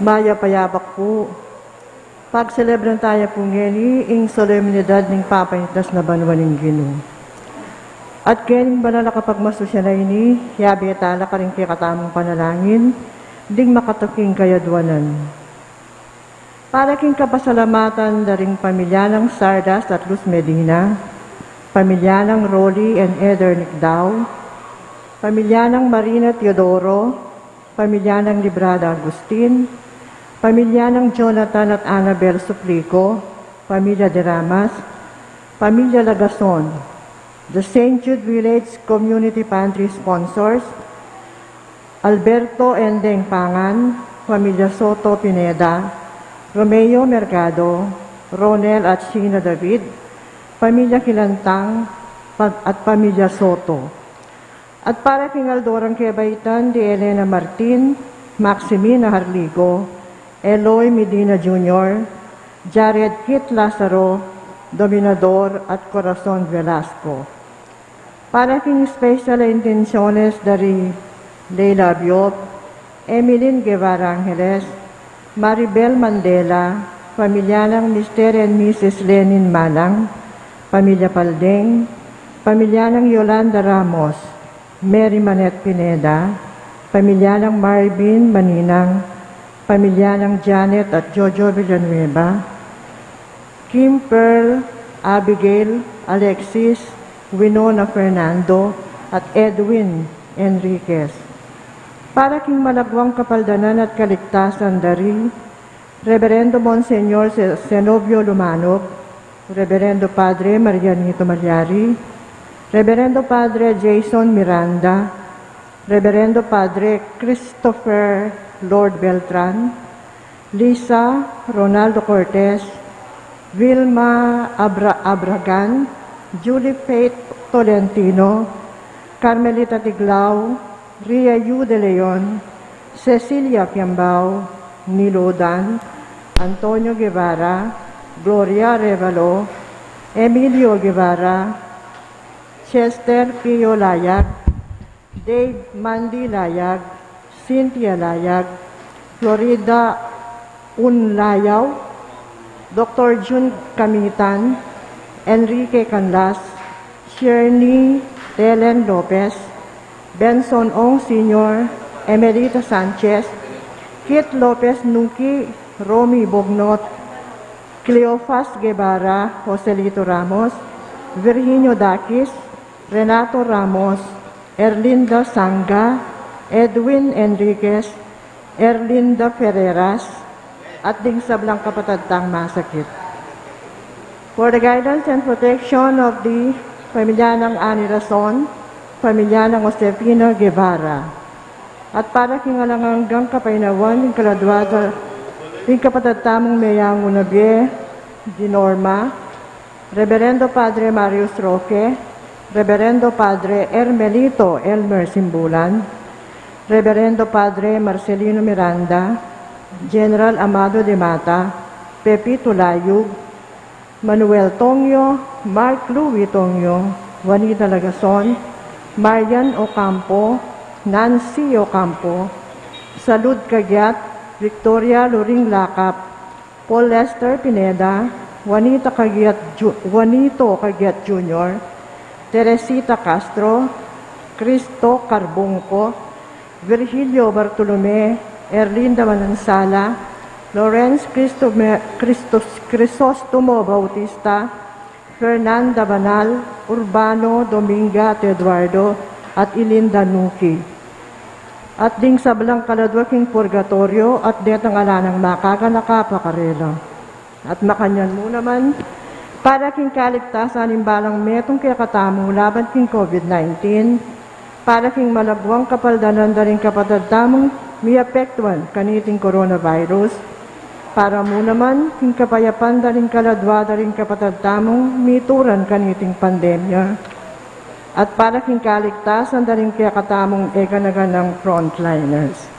Maya payabak po. Pagselebran tayo po ngeni, ing solemnidad ng papanitas na banwan ng Ginoo. At kening banala kapag masusya na ini, yabi atala ka rin kaya katamang panalangin, ding makataking kayadwanan. Para king kapasalamatan daring pamilya ng Sardas at Luz Medina, pamilya ng Rolly and Eder Nicdao, pamilya ng Marina Teodoro, pamilya ng Librada Agustin, pamilya ng Jonathan at Annabel Suplico, pamilya de Ramas, pamilya Lagason, the St. Jude Village Community Pantry sponsors, Alberto Endeng Pangan, pamilya Soto Pineda, Romeo Mercado, Ronel at Sheena David, pamilya Kilantang at pamilya Soto. At para king Aldorang Kebaitan de Elena Martin, Maximina Harligo, Eloy Medina Jr., Jared Kit Lazaro, Dominador at Corazon Velasco. Para king special intenciones dari Leila Biop, Emeline Guevara Angeles, Maribel Mandela, pamilya ng Mr. and Mrs. Lenin Malang, pamilya Paldeng, pamilya ng Yolanda Ramos, Mary Manette Pineda, pamilya ng Marvin Maninang, pamilya ng Janet at Jojo Villanueva, Kim Pearl, Abigail, Alexis, Winona Fernando, at Edwin Enriquez. Para king malagwang kapaldanan at kaligtasan dari Reverendo Monsenyor Zenobio Lumanok, Reverendo Padre Marianito Malyari, Reverendo Padre Jason Miranda, Reverendo Padre Christopher Lord Beltran, Lisa Ronaldo Cortez, Vilma Abragan, Julie Faith Tolentino, Carmelita Tiglao, Ria Yu de Leon, Cecilia Piambao, Nilodan, Antonio Guevara, Gloria Revalo, Emilio Guevara, Chester Pio Layag, Dave Mandy Layag, Cynthia Layag, Florida Unlayaw, Dr. June Kamitan, Enrique Canlas, Shirley Helen Lopez, Benson Ong Sr., Emerita Sanchez, Kit Lopez Nuki, Romy Bognot, Cleofas Guevara, Joselito Ramos, Virginio Dakis, Renato Ramos, Erlinda Sanga, Edwin Enriquez, Erlinda Ferreras, at ding sablang kapatadtang masakit. For the guidance and protection of the pamilya ng Ani Rason, pamilya ng Josefina Guevara, at para kingalanganggang kapainawan ng kaladwada, yung kapatadtamong Meyang Unabie, di Norma, Reverendo Padre Marius Roque, Reverendo Padre Hermelito Elmer Simbulan, Reverendo Padre Marcelino Miranda, General Amado de Mata, Pepito Layug, Manuel Tongyo, Mark Louis Tongyo, Juanita Lagason, Marian Ocampo, Nancy Ocampo, Salud Cagiat, Victoria Luring Lakap, Paul Lester Pineda, Juanito Cagiat Jr., Teresita Castro, Cristo Carbungco, Virgilio Bartolome, Erlinda Manansala, Lawrence Crisostomo Bautista, Fernanda Banal, Urbano Dominga Eduardo, at Ilinda Nuki. At ding sablang kaladwaking purgatorio at detang alanang makakanakapakarela. At makanyan mo naman, para king kaligtasan imbalang metong kaya katamo laban king COVID-19, para king malabwang kapaldanan daring kapatadtamong miapektuan kaniting coronavirus, para mo naman king kapayapan daring kaladwa daring kapatadtamong mituran kaniting pandemya, at para king kaligtasan daring kaya katamong ekanaganang frontliners.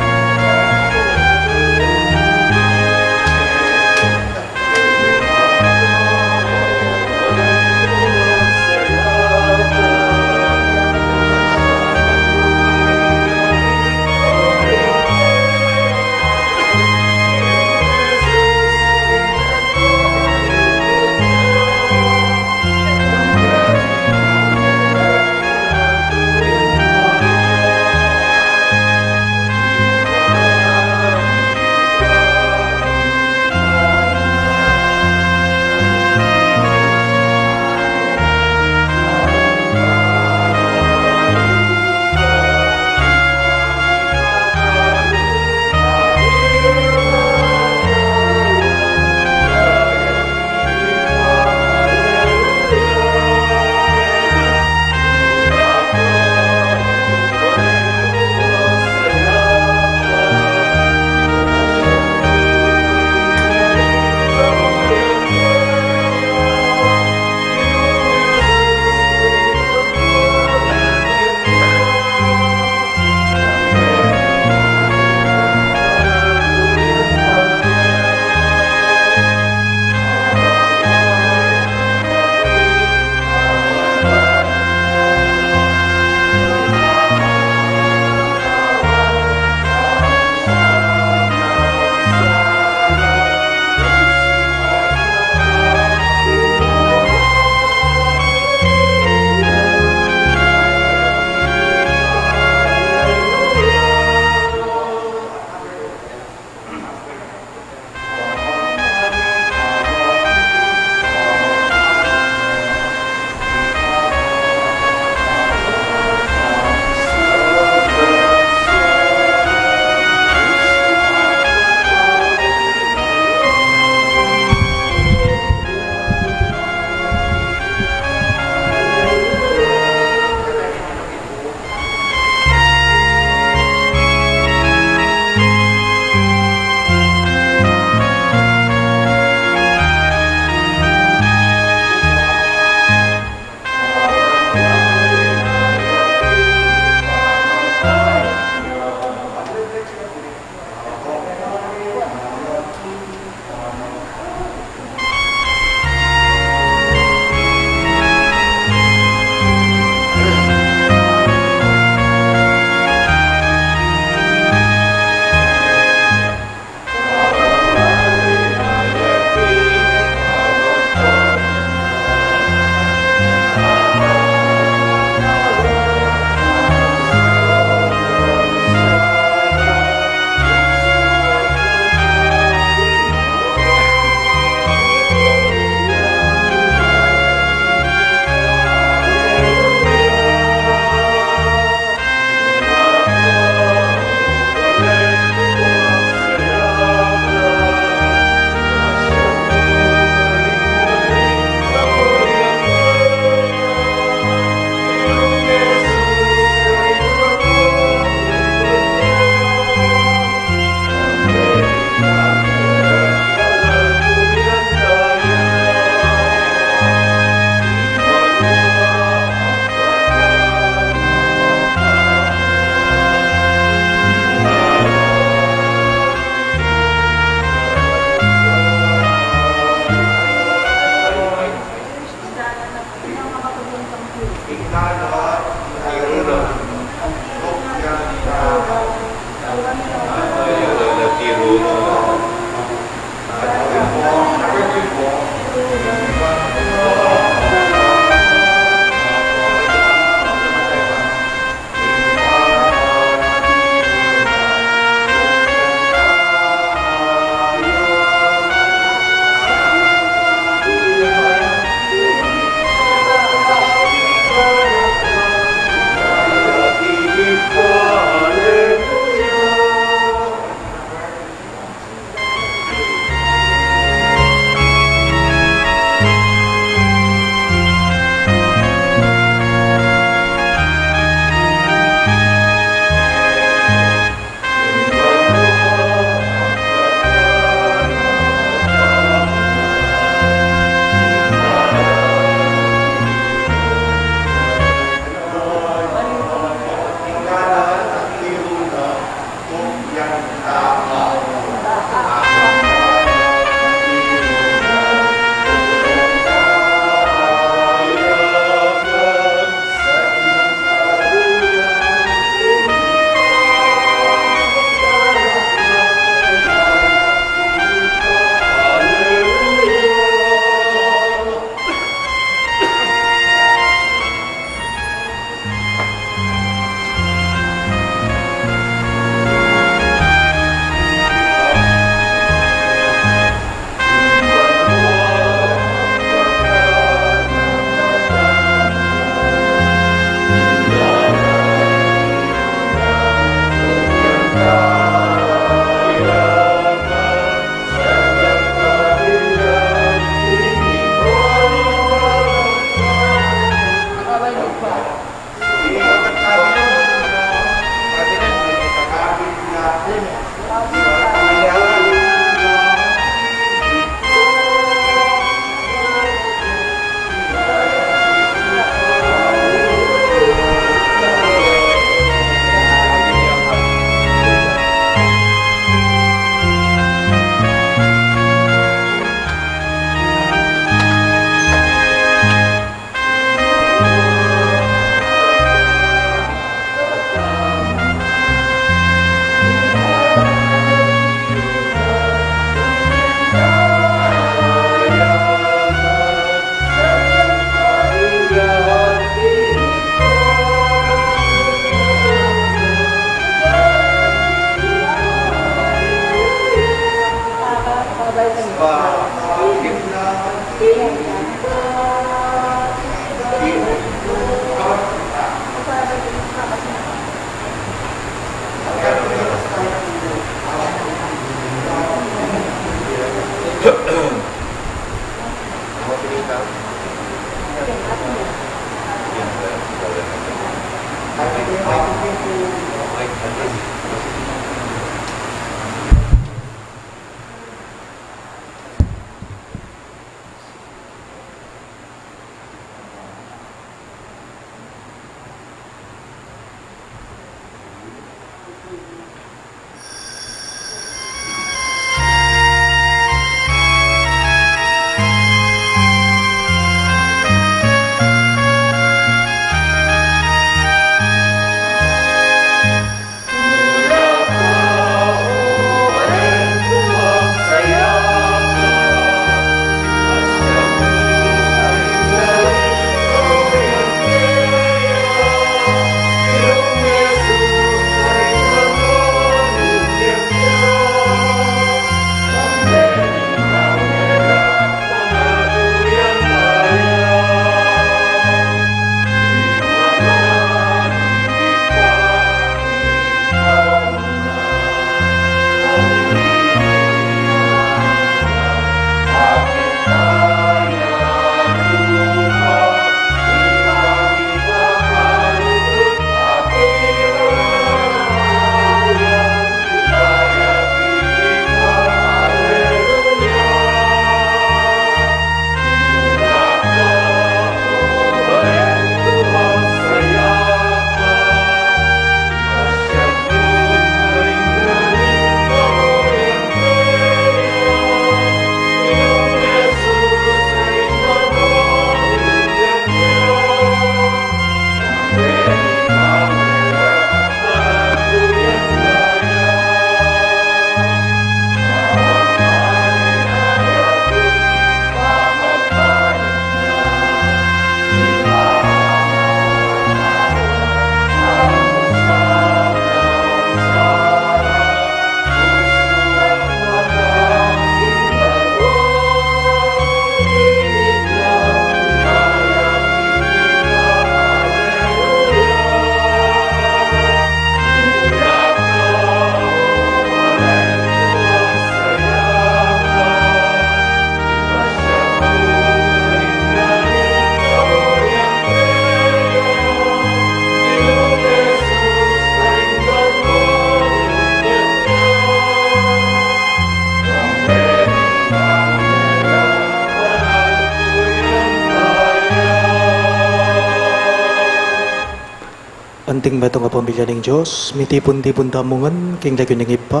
Anting bato nga pamilya ng Diyos, mitipon-tipon tamungan, king lagyo ng ipa,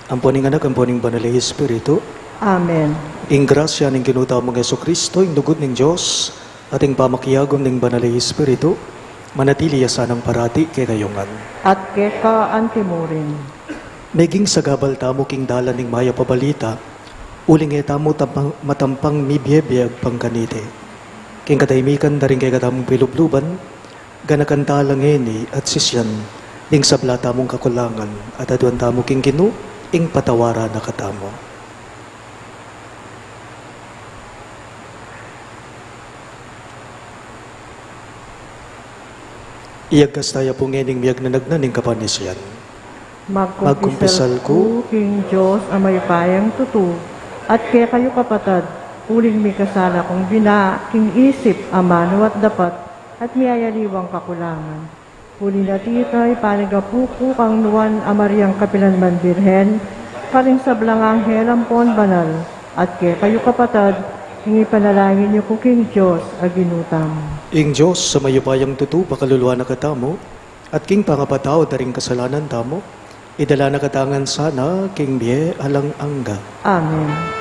ang puning anak, ang puning banal na Espiritu. Amen. Ing grasya ng kinutaw mong Yeso Kristo, ing dugot ng Diyos, at ing pamakiyagom ng banal na Espiritu, manatili yasanang parati kay kayungan. At keka antimurin. Naging sagabal tamo king dalan ng maya pabalita, uling tamo matampang mibiyebiyag pangkanite. King katahimikan na rin kay katamong pilubluban, ganakan talang eni at sisyan, ning sabla tamong kakulangan, at aduan tamo king ginu, ing patawara na katamo. Iyagas tayo pong ening miyag na nagnaning kapanisyan. Magkumpisal ko, King Diyos, ang may payang tutu, at kaya kayo kapatad, uling may kasala kong king isip, amano at dapat, at miyayaliwang kakulangan. Uli na titay, panagapuko kang nuwan amaryang kapilanman birhen, karing sablang anghel ang pon banal, at kaya kayo kapatad, hingi panalangin niyo ko King Diyos, aginutam. Ing Diyos, sa mayupayang tutu, pakaluluwa na katamo, at king pangapatao daring kasalanan tamo, idala na katangan sana, king biye alang angga. Amen.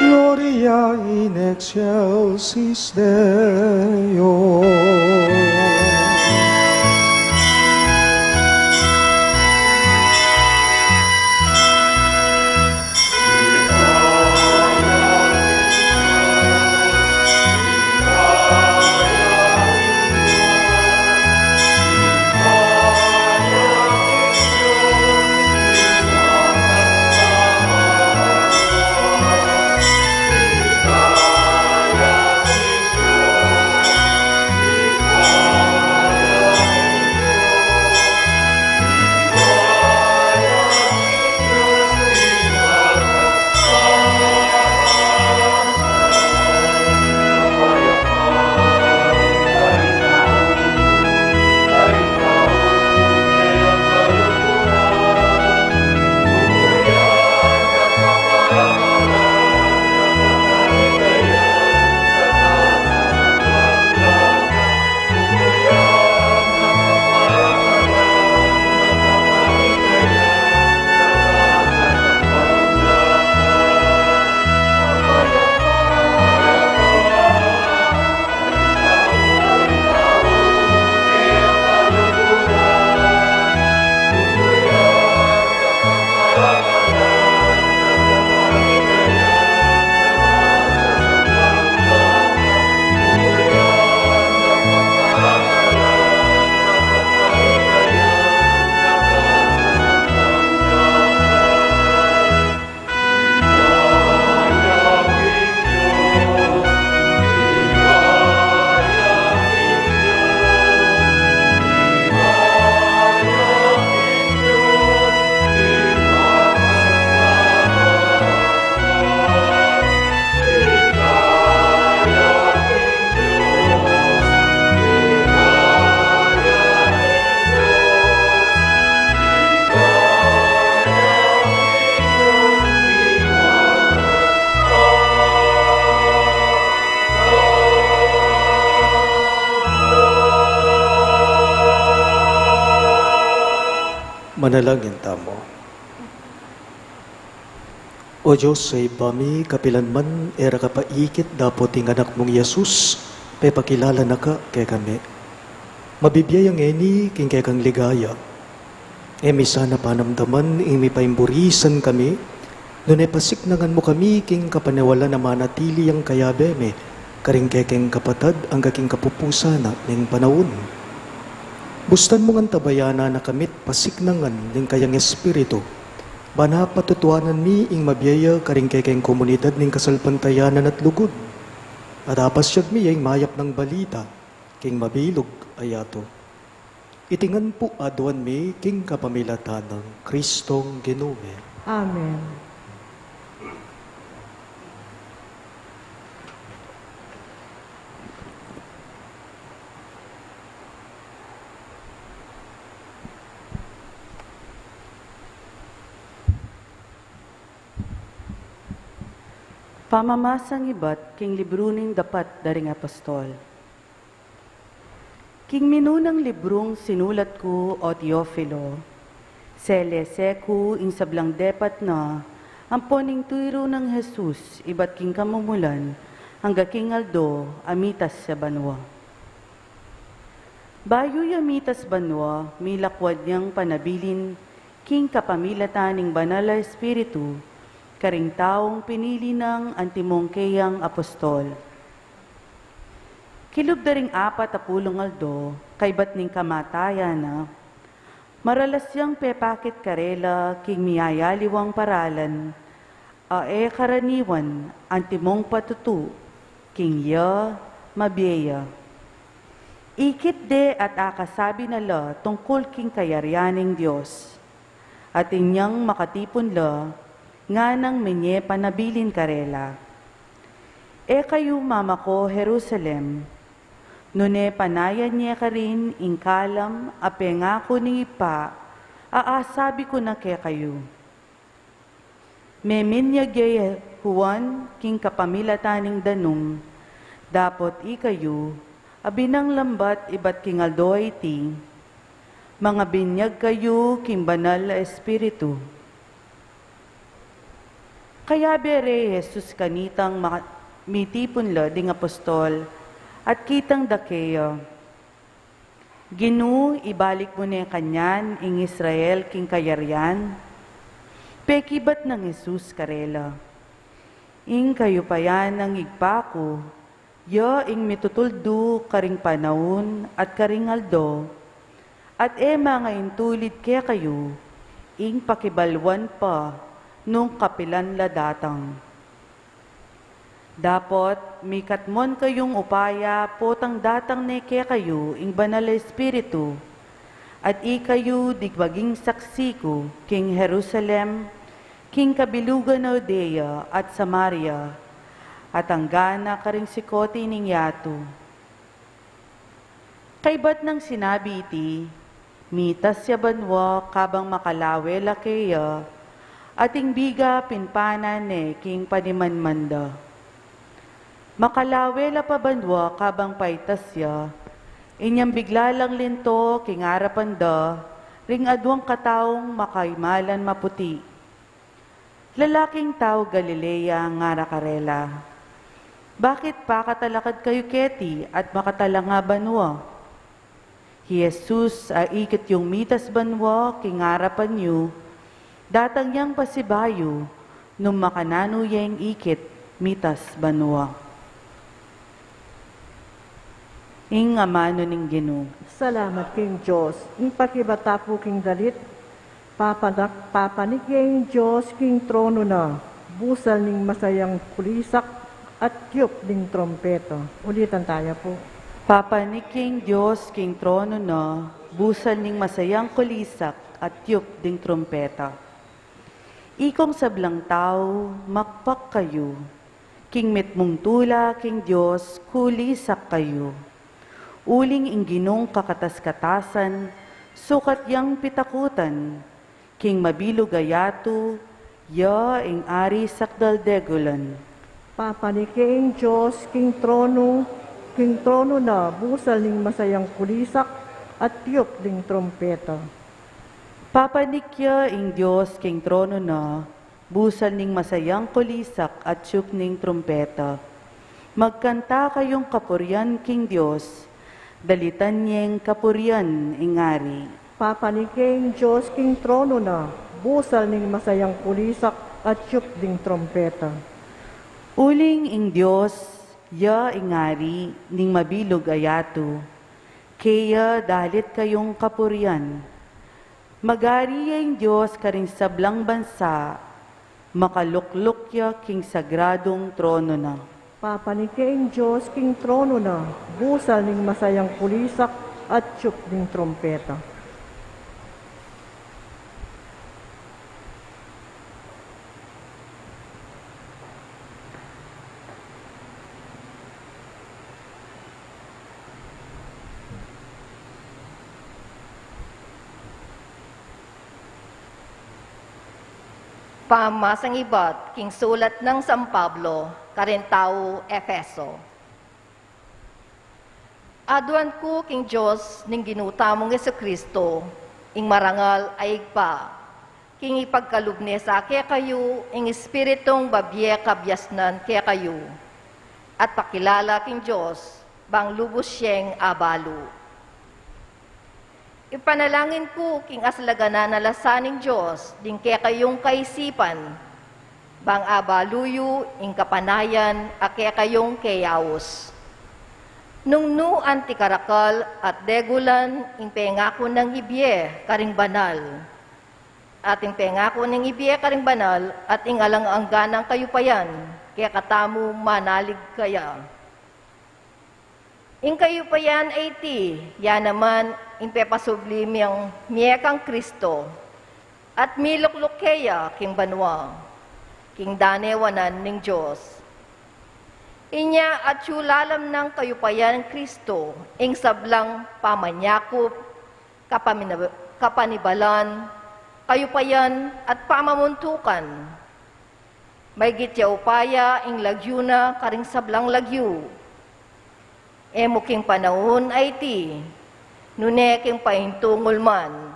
Gloria in excelsis Deo. Manalangin tamo. O Diyos, sa ibami, kapilanman, era ka paikit, dapot ing anak mong Yesus, pe pakilala na ka kay kami. Mabibiyayang eni, king kay kang ligaya. Emi sana panamdaman, imi paimburisan kami, nunay pasiknangan mo kami, king kapanewala na manatili ang kayabeme, karing kekeng kapatad, ang kaking kapupusana, ning panahon. Bustan mo nga tabayana na kamit pasiknangan, ning kayang espiritu, bana patutuanan mi, ing mabiyaya, karing kekeng komunidad, ning kasalpantayanan at lugod. At apas siyag mi, ing mayap ng balita, king mabilog ayato. Itingan po aduan mi king kapamilatan ng Kristong Ginome. Amen. Pamamasang ibat king libruning dapat daring apostol. King minunang librong sinulat ko o Teofilo, selese ko ing sablang depat na, amponing tuiro ng Jesus, ibat king kamumulan, hangga king aldo, amitas sa banwa. Bayo amitas banwa, milakwad niyang panabilin, king kapamilataning banal na espiritu, karing taong pinili ng antimongkeyang apostol. Kilub daring 40 aldo, kay bat ning kamatayan na, maralasyang pepakit karela, king miyayaliwang paralan, karaniwan, antimong patutu, king ya, mabiya. Ikit de at akasabi na la tungkol king kayaryaning Diyos, at inyang makatipon la, nga nang menye panabilin karela. Kayo mama ko, Jerusalem, nune panayan niya ka rin, ingkalam, apengako ni ipa, aasabi ko na kaya kayo. Meminyagay Juan, king kapamilataning danum, dapot ikayo, abinang lambat ibat king aldo iti, mga binyag kayo, king banal na espiritu. Kaya bere Jesus kanitang mitipon la ding apostol, at kitang dakeyo. Ginu, ibalik mo na kanyan, ing Israel, king kayaryan. Pekibat ng Jesus karela. Ing kayo pa yan ang igpako, yo ing mitutuldo karing panahon at karing aldo, at mga intulid kaya kayo, ing pakibalwan pa, nung kapilan la datang. Dapot, mikatmon kayong upaya, potang datang neke kayo, ing banal na espiritu, at ikayo digwaging saksi ko, king Jerusalem, king kabilugan na Judea at Samaria, at anggana karing sikoti ning yato. Kaybat ng sinabi iti, mitas ya banwa kabang makalawe lakeya, ating biga pinpanan ne king panimanmanda. Makalawela pa bandwa kabang paitasya, inyang bigla lang linto king arapanda, ring adwang kataong makaimalan maputi. Lalaking tao Galilea ngara karela. Bakit pa katalakad kayo keti at makatalanga banwa? Jesus ikit yung mitas banwa king harapan yu, datang yang pasibayo, nung makanano yang ikit mitas banwa. Ing amano ning Ginoo. Salamat king Diyos. Ing pakibata po king dalit, papanik king Diyos king trono na, busal ning masayang kulisak at tiyok ning trompeto. Ulitan tayo po. Papanik king Diyos king trono na, busal ning masayang kulisak at tiyok ding trompeta. Ikong sablang tao, makpak kayo, king mitmong tula king Diyos, kulisak kayo. Uling ingginong kakatas-katasan, sukat yang pitakutan, king mabilog ayato, ya ing ari sakdaldegulan. Papaniking Diyos, king trono na, busal ning masayang kulisak at tiyok ding trompeta. Papanikya ing Diyos king trono na, busal ning masayang kulisak at tiyok ning trompeta. Magkanta kayong kapuryan king Diyos, dalitan niyeng kapuryan ingari. Papaniking Diyos king trono na, busal ning masayang pulisak at tiyuk ding trompeta. Uling ing Diyos, ya ingari ning mabilog ayato, kaya dalit kayong kapurian. Magari ing Diyos karing sablang bansa, makalukluk ya king sagradong trono na. Papaniking Diyos king trono na, busal ning masayang pulisak at tiyuk ding trompeta. Pamasang ibat, king sulat ng San Pablo, Karintao, Efeso. Aduan ko, king Diyos, ning ginutamong Jesucristo, ing marangal ay pa, king ipagkalubne sa kaya kayo, ing espiritong babye kabyasnan kaya kayo, at pakilala, king Diyos, bang lubos siyang abalo. Ipanalangin ko king aslagana na lasaning Diyos, din kaya kayong kaisipan, bang abaluyo, ing kapanayan, a kaya kayong kayawos. Nung nu antikarakal at degulan, ing pengako ng ibye, karing banal. At ing pengako ng ibye, karing banal, at ing alang-angga ng kayupayan, kaya katamu manalig kaya. Ing kayo pa yan ay ti, yan naman, ing pepasublim yung miyekang Kristo, at milukluk kaya king banwa, king danewanan ning Diyos. Inya at yulalam ng kayo pa yan Kristo, ing sablang pamanyakop, kapanibalan, kayo pa yan at pamamuntukan. May gitya upaya, ing lagyo na karing sablang lagyo. Muking panahon ay ti, nuneking paintungol man.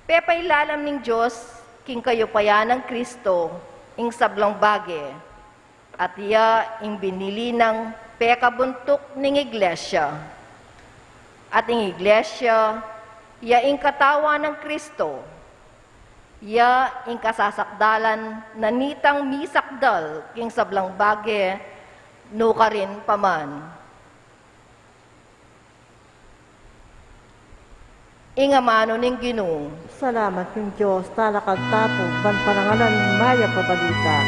Pepailalam ning Diyos, king kayo paya ng Kristo, ing sablang bage, at iya ing binili ng pekabuntok ning iglesia. At ing iglesia, iya ing katawa ng Kristo, iya ing kasasakdalan na nitang misakdal, king sablang bage, no ka rin paman. Ingamano ning Ginoo. Salamat king Diyos, talakad tapo, banparangalan ng maya pabalita.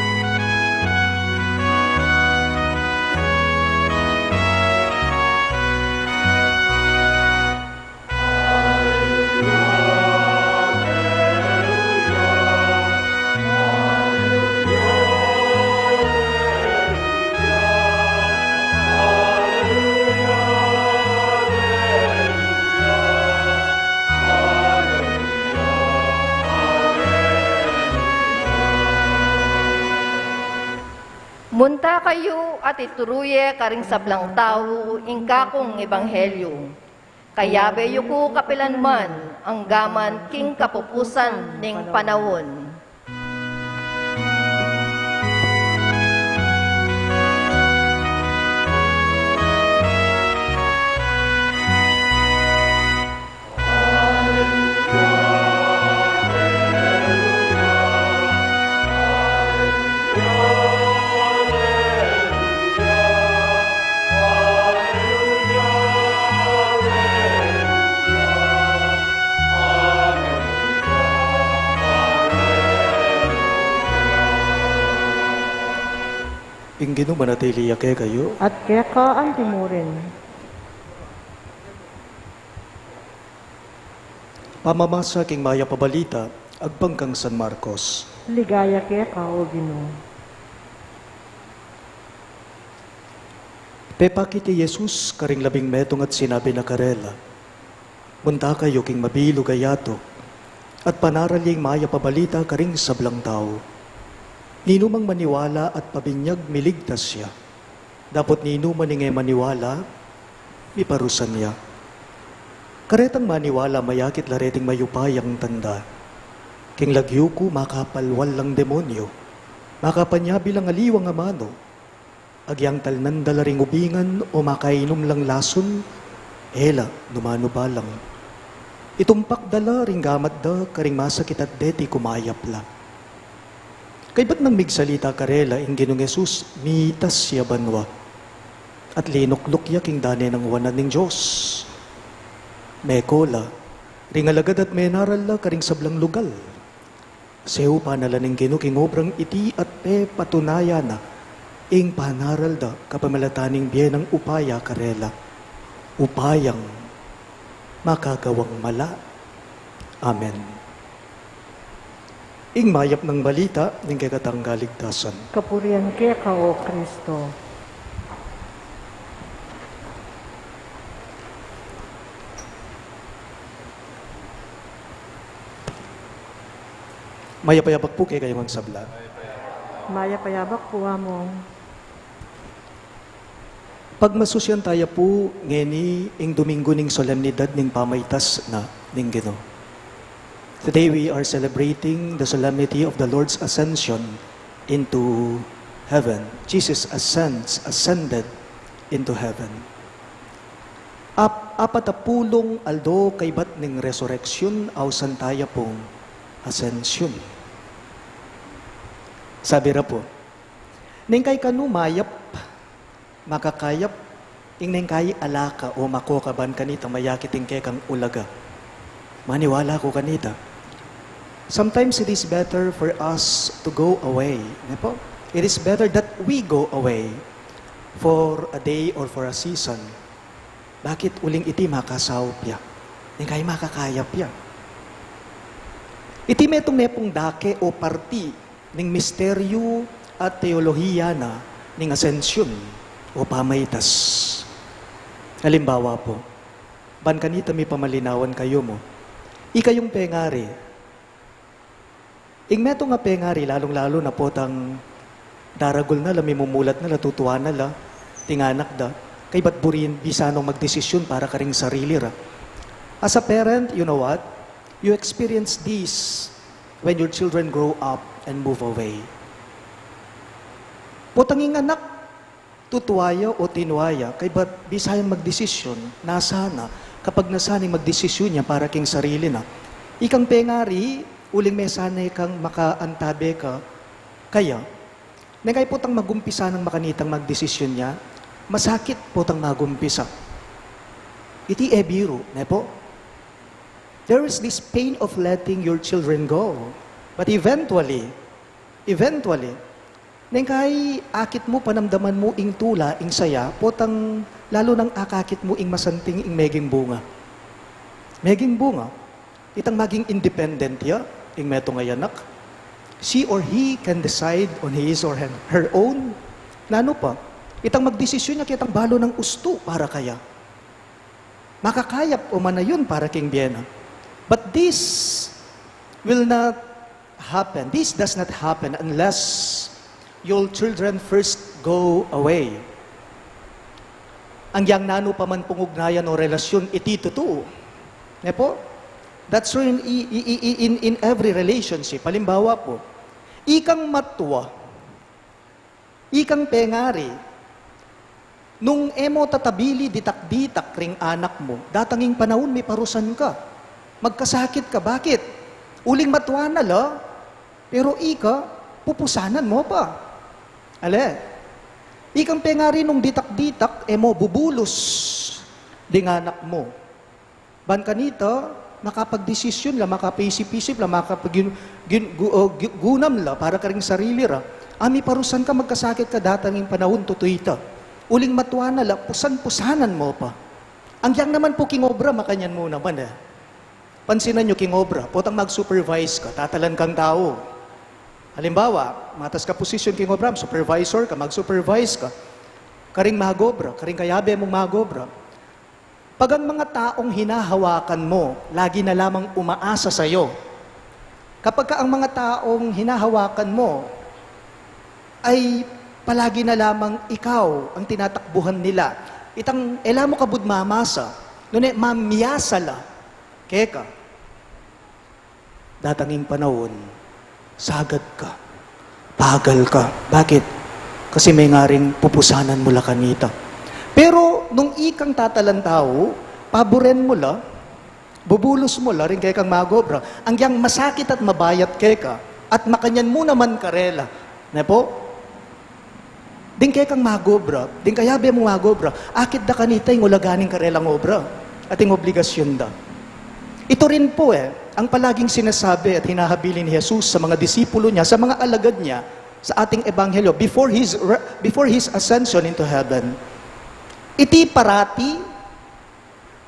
Munta kayo at ituruye karing sablang tao ingkakong ebanghelyo. Kaya beyo ko kapilanman ang gaman king kapupusan ning panahon. Ingino manatili kaya kayo, At kaya ka ang timurin. pamamasa king maya pabalita, agpangkang San Marcos. Ligaya kaya ka, O Ginoo. Pepakiti Jesus karing 17 at sinabi na karela, munta kayo king mabilog ayato, at panaraling maya pabalita karing sablang tao. Ninumang maniwala at pabinyag miligtas siya. Dapat ninuman nga maniwala, miparusan niya. Karetang maniwala mayakit lareting mayupayang tanda. King lagyo ko makapalwal lang demonyo, makapanyabi lang aliwang amano, agyang talnan dalaring ubingan o makainom lang lason, hela numano balang. Itumpak dala ring gamat da karing masakit at deti kumayap la. Kay ba't nang migsalita karela ing Ginong Yesus, mitas siya banwa. At linukluk ya king dane ng wanan ning Diyos. Mekola, ring alagad at menaral la karing sablang lugal. Sehu panala ning Ginoo king obrang iti at patunaya na ing panaral da kapamalataning biyen ng upaya karela. Upayang makagawang mala. Amen. Ing mayap ng balita ng kakatang kaligtasan. Kapurian ke ka, O Kristo. Mayapayabak po kay kayo magsabla. Maya payabak po among. Pagmasusyan tayo po ngeni ing Domingo ning solemnidad ning pamaytas na ning Ginoo. Today we are celebrating the solemnity of the Lord's ascension into heaven. Jesus ascended into heaven. Apatapulong aldo kay bat ning resurrection awsan tayo pong ascension. Sabi ra po, ning kay kanumayap, makakayap, ing ning kay alaka o makokaban kanita mayakiting kay kang ulaga. Maniwala ko kanita. Sometimes it is better for us to go away. Po? It is better that we go away for a day or for a season. Bakit uling iti makasawp ya? Ning kay makakayap ya. Iti metong nepong dake o parti ning misteryo at teolohiya na ning asensyon o pamaytas. Halimbawa po, ban kanita may pamalinawan kayo mo, ikayong pengari. Ing meto nga pengari, lalong-lalo na po tang daragol na la, mimumulat na la, tutuwa na la, tinganak da, kay ba't burin bisanong magdesisyon para karing sarili ra. As a parent, you know what? You experience this when your children grow up and move away. Potanging anak, tutuwaya o tinuwaya, kay ba't bisayang magdesisyon, nasana, kapag nasanay magdesisyon niya para king sarili na, ikang pengari, uling may sanay kang makaantabe ka, kaya, nangay potang magumpisa ng makanitang magdesisyon niya, masakit potang magumpisa. Iti biro, nepo? There is this pain of letting your children go. But eventually, nengkay akit mo, panamdaman mo ing tula, ing saya, potang lalo nang akakit mo ing masanting ing meging bunga. Meging bunga. Itang maging independent ya, ing meto nga yanak. She or he can decide on his or her own. Nano pa? Itang magdesisyon niya kitang balo ng usto para kaya. Makakayap o manayon para king Biena. But this will not happen. This does not happen unless your children first go away. Ang yang nano pa man pungugnayan o relasyon, iti totoo. Nepo? That's true in every relationship. Halimbawa po, ikang matwa, ikang pengari, nung emo tatabili ditak-ditak ring anak mo, datanging panahon may parusan ka. Magkasakit ka. Bakit? Uling matwa na la, pero ika, pupusanan mo pa. Ale, ikang pengari nung ditak-ditak, emo bubulos ding anak mo. Ban kanita, makapagdesisyon la, makapaisip-isip la, gunam la, para ka ring sarili ra. Ami parusan ka, magkasakit ka, datanging panahon, tutuita. Uling matwa na la, pusan-pusanan mo pa. Ang yang naman po kingobra, makanyan mo naman eh. Pansinan nyo, kingobra, potang mag-supervise ka, tatalan kang tao. Halimbawa, matas ka posisyon kingobra, supervisor ka, mag-supervise ka. Karing magobra, karing kayabe mong magobra. Pag ang mga taong hinahawakan mo, lagi na lamang umaasa sa'yo. Kapag ka ang mga taong hinahawakan mo, ay palagi na lamang ikaw ang tinatakbuhan nila. Itang, mo kabud mamasa, nune mamiyasa la, keka, datanging panahon, sagad ka, pagal ka. Bakit? Kasi may ngaring pupusanan mo la kanita. Pero, nung ikang tatalan tao, paboren mo la, Bubulos mo, laring kay kang magobra. Ang yang masakit at mabayat kay ka, at makanyan mo naman karela. Ne po? Ding kay kang magobra, ding kayabe mo magobra, akit da kanita yung ulaganing karelang obra, at yung obligasyon da. Ito rin po ang palaging sinasabi at hinahabilin ni Jesus sa mga disipulo niya, sa mga alagad niya, sa ating ebanghelyo, before his ascension into heaven. Iti parati,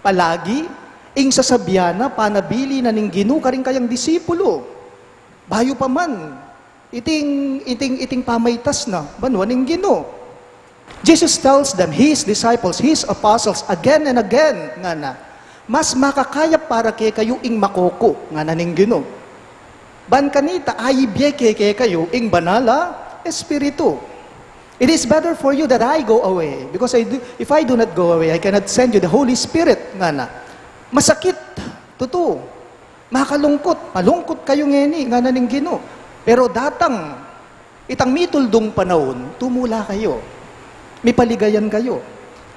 palagi, ing sasabyana, panabili na ning Ginoo karing kayang disipulo. Bayo pa man, iting pamaytas na, banwa ning Ginoo. Jesus tells them, his disciples, his apostles, again and again, nga na, mas makakaya para kay kayo ing makoko, nga na ning Ginoo. Ban kanita, ayibye kay kayo ing banala, espiritu. It is better for you that I go away, because if I do not go away, I cannot send you the Holy Spirit, nga na. Masakit, totoo. Makalungkot, malungkot kayo ngeni, nga na ning Ginoo. Pero datang, itang mituldong panahon, tumula kayo. May paligayan kayo.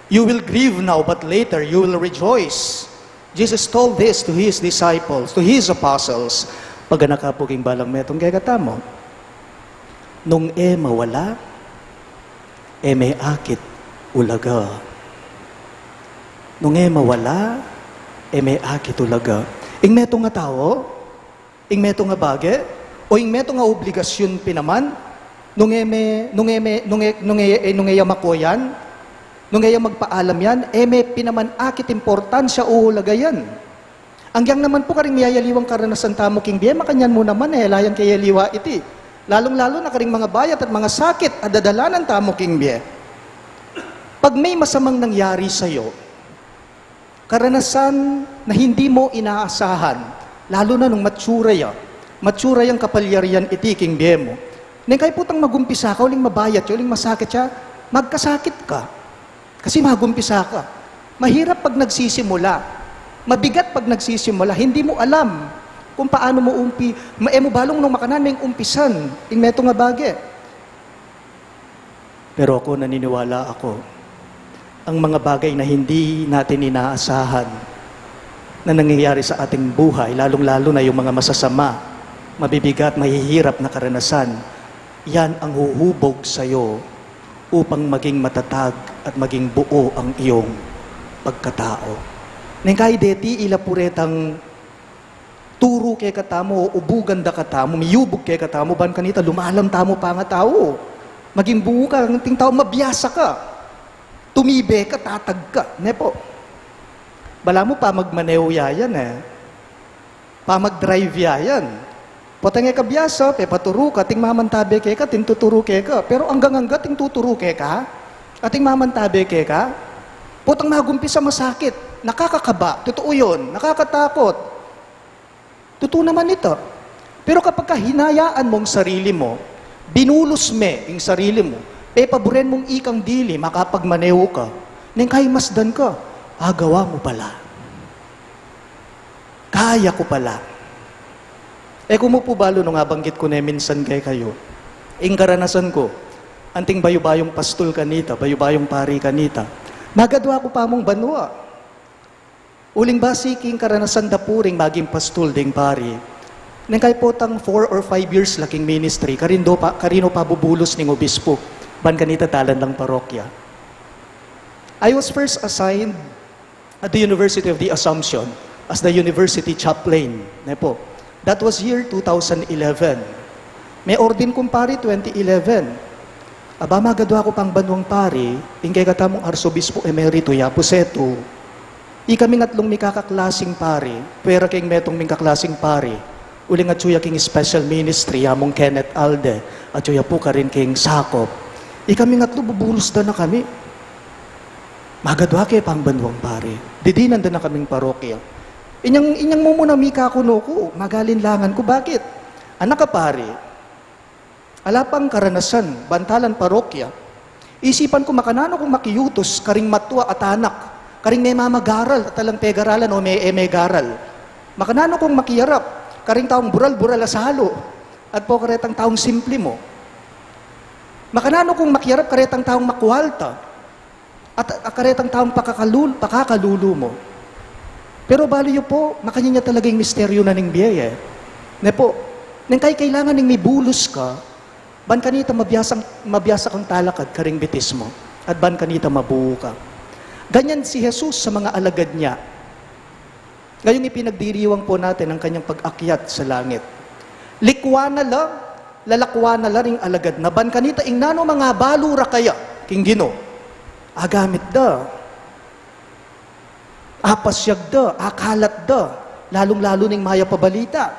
You will grieve now, but later you will rejoice. Jesus told this to his disciples, to his apostles, pag nakapuging balang metong kay katamo. Nung mawala, may akit ulaga. Nung mawala, may akit ulaga. Ing meto nga tao, ing meto nga bage, o ing meto nga obligasyon pinaman, nung makoyan, nung magpaalam yan, may pinaman akit importansya o ulaga yan. Ang yang naman po karing miyayaliwang karanasan tamo king biye, makanyan mo naman layan kay yaliwa iti. Lalong-lalo na karing mga bayat at mga sakit at dadalanan tamo king biye. Pag may masamang nangyari sa'yo, karanasan na hindi mo inaasahan, lalo na nung matsura yung kapalyarian iti king biye mo, nang kay putang magumpisa ka, uling mabayat, uling masakit siya, magkasakit ka. Kasi magumpisa ka. Mahirap pag nagsisimula. Mabigat pag nagsisimula. Hindi mo alam kung paano mo mo balong nung makanan may umpisan. Ing meto nga bage. Pero ako naniniwala ako, ang mga bagay na hindi natin inaasahan na nangyayari sa ating buhay, lalong-lalo na yung mga masasama, mabibigat, mahihirap na karanasan, yan ang huhubog sa'yo upang maging matatag at maging buo ang iyong pagkatao. Nang kay deti ilapuretang turo kay katamo, ubugan da katamo, miyubog kay katamo, ban kanita, lumalam tamo pa nga tao. Maging buo ka, ang ting tao, mabiyasa ka. Tumibe ka, tatag ka. Ne po. Bala mo pa magmaneho yayan Pa mag-drive yayan. Potang ka biyasa, paturo ka, ting mamantabe kay ka, ting tuturo kay ka. Pero hanggang ting tuturo kay ka, ating mamantabe kay ka, potang magumpisa masakit, nakakakaba, totoo yun, nakakatakot. Totoo naman ito. Pero kapag hinayaan mong sarili mo, binulos yung sarili mo, paburen mong ikang dili, makapagmaneho ka, nang kay masdan ka, gawa mo pala. Kaya ko pala. Kung mo po balo nung banggit ko na minsan kay kayo, ing karanasan ko, anting bayo-bayong pastol kanita, bayo-bayong pari kanita, nagadwa ko pa mong banwa. Uling basiking karanasan da puring maging pastol ding pari. Nang kay potang 4 or 5 years laking ministry, karino pa bubulos ning obispo, ban kanita talan lang parokya. I was first assigned at the University of the Assumption as the university chaplain. Nepo. That was year 2011. May ordin kong pari 2011. Aba magadwa ko pang banwang pari, ingkay katamong Arsobispo Emerito Yapuseto. Ikami ngatlong mikakaklasing pari, pwera king metong mikaklasing pari. Uling at suya king special ministry, among Kenneth Alde, at suya po ka rin king Sakop. Ikami ngatlo bubulos na kami. Magadwa kay pang banwang pari. Didinan na kaming parokya. Inyang mo muna mika kuno ko, magalinlangan ko. Bakit? Anak ka pari, alapang karanasan, bantalan parokya, isipan ko makanano kung makiyutos, karing matwa at anak, karing may mamagaral, at talang pegaralan o may garal. Makanano kung makiyarap, karing taong bural-bural asalo, at po karetang taong simple mo. Makanano kung makiyarap, karetang taong makwalta, at karetang taong pakakalulu mo. Pero baliyo po, makanya talaga yung misteryo na ning biyaya. Ne po, nang kailangan ning may bulos ka, ban kanita mabiyasa kang talakad karing bitis mo, at ban kanita mabuo ka. Ganyan si Jesus sa mga alagad niya. Ngayong ipinagdiriwang po natin ang kanyang pag-akyat sa langit. Likwa na lang, lalakwa na lang ring alagad na ban kanita ing nano mga balura kaya, king Gino. Agamit da. Apasyag da, akalat da, lalong-lalo ning maya pabalita.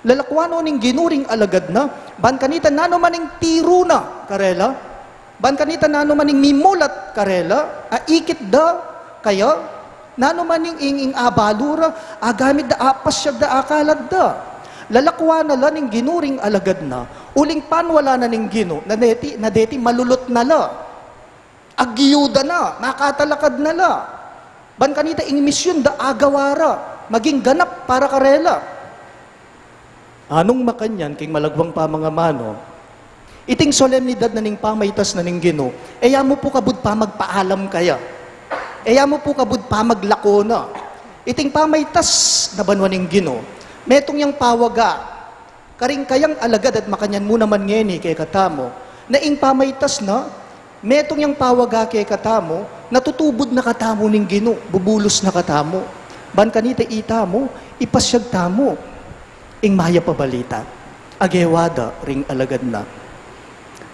Lalakwano ning ginuring alagad na, ban kanita nano maning tiro na, karela, ban kanita nano maning mimulat, karela, aikit da, kaya, nano maning inging abalura, agamit da, apasyag da, akalat da. Lalakwa na la ning ginuring alagad na, uling panwala na ning gino, na deti malulot na la, agyuda na, makatalakad na la. Ban kanita ing misyon da agawara, maging ganap para karela. Anong makanyan king malagwang pa mga mano, iting solemnidad na ning pamaytas na ning Gino, eya mo po kabud pa magpaalam kaya. Eya mo po kabud pa maglako na. Iting pamaytas na banwa ning Gino, metong yang pawaga, karing kayang alagad at makanyan mo naman ngeni kay katamo, na ing pamaytas na, metong yang pawaga kay katamo, natutubod na katamo ning Gino, bubulos na katamo. Ban kanita itamo, ipasyag tamo, ing maya pabalita. Agewada ring alagad na.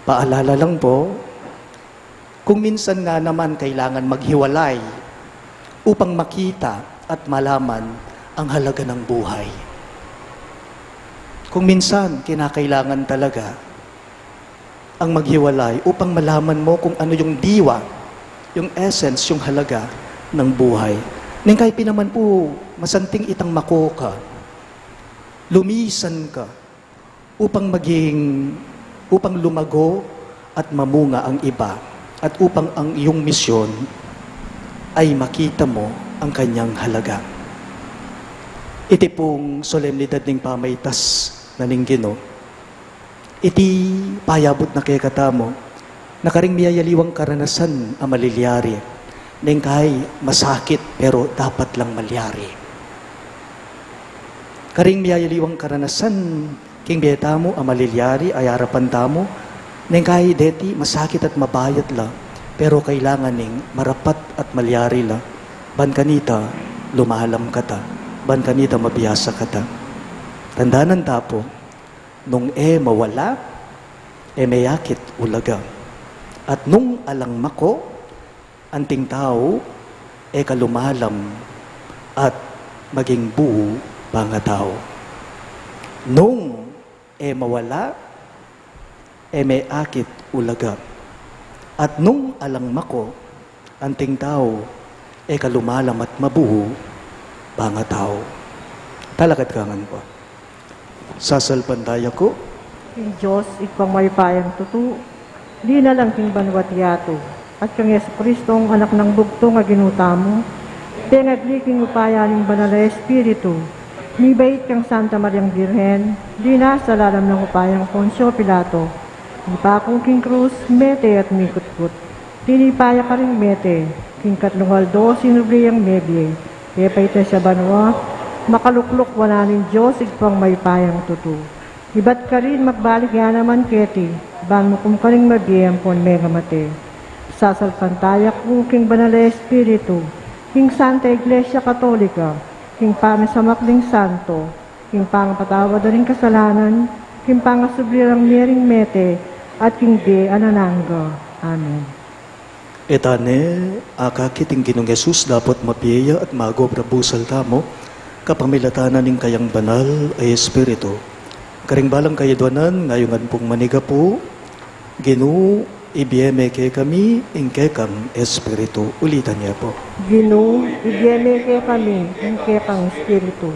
Paalala lang po, kung minsan nga naman kailangan maghiwalay upang makita at malaman ang halaga ng buhay. Kung minsan kinakailangan talaga ang maghiwalay upang malaman mo kung ano yung diwa, yung essence, yung halaga ng buhay. Nang kahit pinaman po, masanting itang makoka, lumisan ka upang lumago at mamunga ang iba at upang ang iyong misyon ay makita mo ang kanyang halaga. Iti pong solemnidad ng pamaytas na ning Gino, iti payabot na kay katamo, nakaring miyayaliwang karanasan ang malilyari, nang kay masakit pero dapat lang malyari. Karing miyayaliwang karanasan, king biyetamo ang malilyari ay harapan tamo, nang kay deti masakit at mabayat la, pero kailangan ning marapat at malyari la, ban kanita lumalam kata, ban kanita mabiyasa kata. Tandaanan tapo, nung mawala, mayakit ulaga. At nung alang mako, anting tao, kalumalam at maging buo mga tao. Nung mawala, may akit ulaga. At nung alang mako, anting tao, kalumalam at mabuo mga tao. Talakad kangan po. Sasalpandaya ko, King Diyos, ikpang may payang tutu, di na lang king banwat yato, at kang Yesu Kristo ang anak ng bugto nga ginuta mo, pinagli upayaning banal na Espiritu, ni bait kang Santa Mariang Birhen, di na sa lalam ng upayang Poncio Pilato, ni pa akong king Cruz, mete at mikut-kut, tinipaya ka rin mete, king Katlungaldo, sinubriyang mebye, pepay sa banwa, makaluklok wananin Diyos, igpang may payang tutu. Iba't ka rin magbalik nga naman keti, ban mo kung kaling mabiyang pon mega mate. Sasalpantaya kung king banal na Espiritu, king Santa Iglesia Katolika, king pangasamakling santo, king pangapatawad rin kasalanan, king pangasublirang miring mete, at king de anananga. Amen. etane, akakiting Ginong Jesus dapat mapiya at magobra busal tamo, kapamilatanan ng kayang banal ay Espiritu. Karing balang kayadwanan, ngayongan pong maniga po, Ginu, ibiyeme kay kami, ingke kang Espiritu. Ulitan niya po. Ginu, ibiyeme kay kami, ingke kang Espiritu.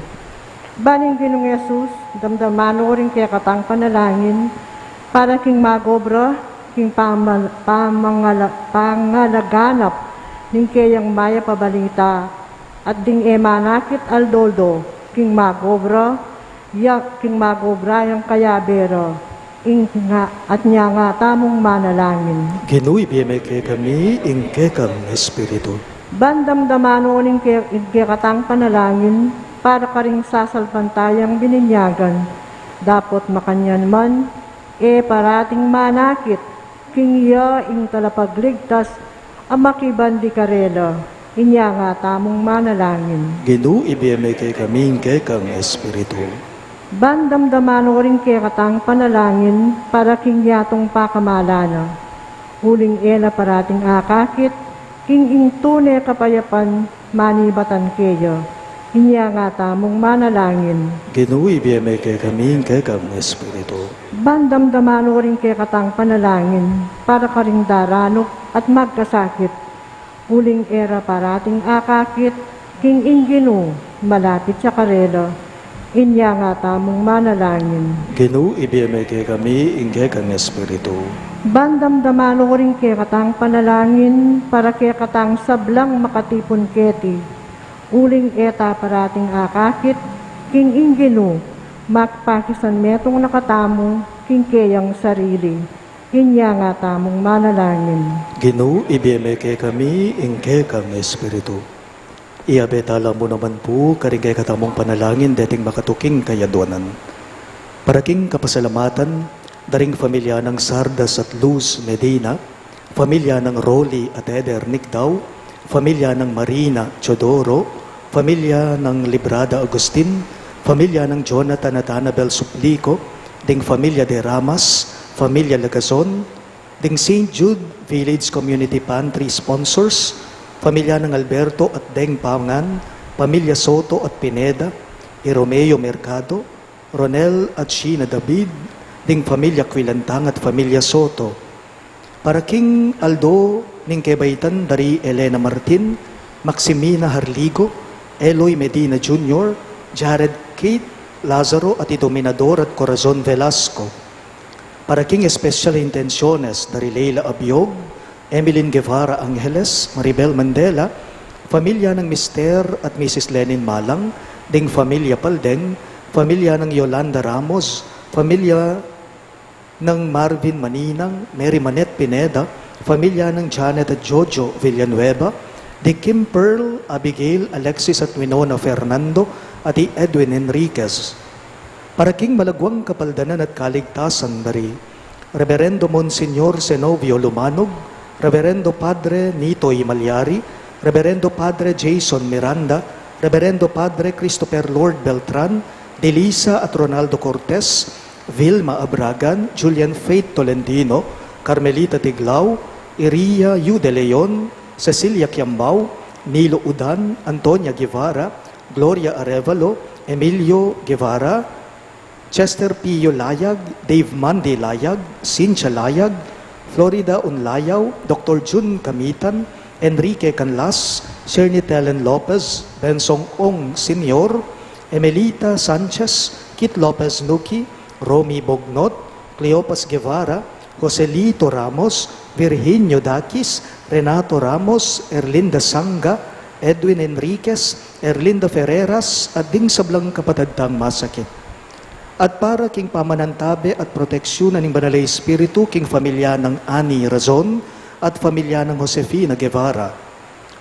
Baning Ginong Yesus, damdamano rin kaya katang panalangin, para king magobra, king pangalaganap, ning kayang maya pabalita, at ding emanakit aldoldo, king magobra, yak king magobra yung kayabero, nga at niya nga tamong manalangin. Ginu, ibiyeme kay kami, ingke kang Espiritu. Bandamdamano ning kekatang panalangin, para ka ring sasalpantayang bininyagan, dapat makanyan man, parating manakit, king iya ing talapagligtas, amakiban di karela, inya nga tamong manalangin. Ginoo ibiyamay kay kaming kay kang Espiritu. Bandamdamano ring kekatang panalangin, para king yatong pakamalana, huling ela parating akakit, king ing tunay kapayapan, manibatan keyo, inya nga tamong manalangin. Ginoo ibiyamay kay kaming kay kang Espiritu. Bandamdamano rin kay katang panalangin, para ka ring daranok at magkasakit. Uling era parating akakit, king ingino, malapit sa karela, inya nga tamong manalangin. Ginoo ibiyamay kay kami ingkay kang Espiritu. Bandamdamano rin kay katang panalangin, para kay katang sablang makatipon keti. Uling eta parating akakit, king ingino, makpakisan metong nakatamo, king kayang sarili, inya nga tamong manalangin. Ginoo ibiyamay kay kami ingkay kang Espiritu. Iabetala mo naman po karingay katamong panalangin dating makatuking kayaduanan. Paraking kapasalamatan, daring pamilya ng Sardas at Luz Medina, pamilya ng Rolly at Eder Nicdaw, pamilya ng Marina Chodoro, pamilya ng Librada Agustin, pamilya ng Jonathan at Annabel Suplico, ding pamilya de Ramas, pamilya Lagazon, ding St. Jude Village Community Pantry sponsors, pamilya ng Alberto at Deng Pangan, pamilya Soto at Pineda, Romeo Mercado, Ronel at Sheena David, ding pamilya Quilantang at pamilya Soto. Para King Aldo ning Kebaitan dari Elena Martin, Maximina Harligo, Eloy Medina Jr., Jared Kate, Lazaro at Dominador at Corazon Velasco. Para King Especial Intenciones dari Leila Abiog, Emeline Guevara Angeles, Maribel Mandela, pamilya ng Mr. at Mrs. Lenin Malang, ding pamilya Paldeng, pamilya ng Yolanda Ramos, pamilya ng Marvin Maninang, Mary Manette Pineda, pamilya ng Janet at Jojo Villanueva, di Kim Pearl, Abigail, Alexis at Winona Fernando, at di Edwin Enriquez. Para King Malagwang Kapaldanan at Kaligtasan dari Reverendo Monsignor Zenobio Lumanog, Reverendo Padre Nito Imalyari, Reverendo Padre Jason Miranda, Reverendo Padre Christopher Lord Beltran, Delisa at Ronaldo Cortez, Vilma Abragan, Julian Faith Tolentino, Carmelita Tiglao, Iria Yu de Leon, Cecilia Kiambao, Nilo Udan, Antonia Guevara, Gloria Arevalo, Emilio Guevara, Chester Pio Layag, Dave Mandy Layag, Cynthia Layag, Florida Unlayaw, Dr. Jun Kamitan, Enrique Canlas, Shirley Telen Lopez, Bensong Ong Sr., Emelita Sanchez, Kit Lopez Nuki, Romy Bognot, Cleopas Guevara, Joselito Ramos, Virginio Dakis, Renato Ramos, Erlinda Sanga, Edwin Enriquez, Erlinda Ferreras, at ding sablang kapatagtang masakit. At para king pamanantabe at proteksyon ng Banalay Espiritu, king familia ng Ani Razon, at familia ng Josefina Guevara.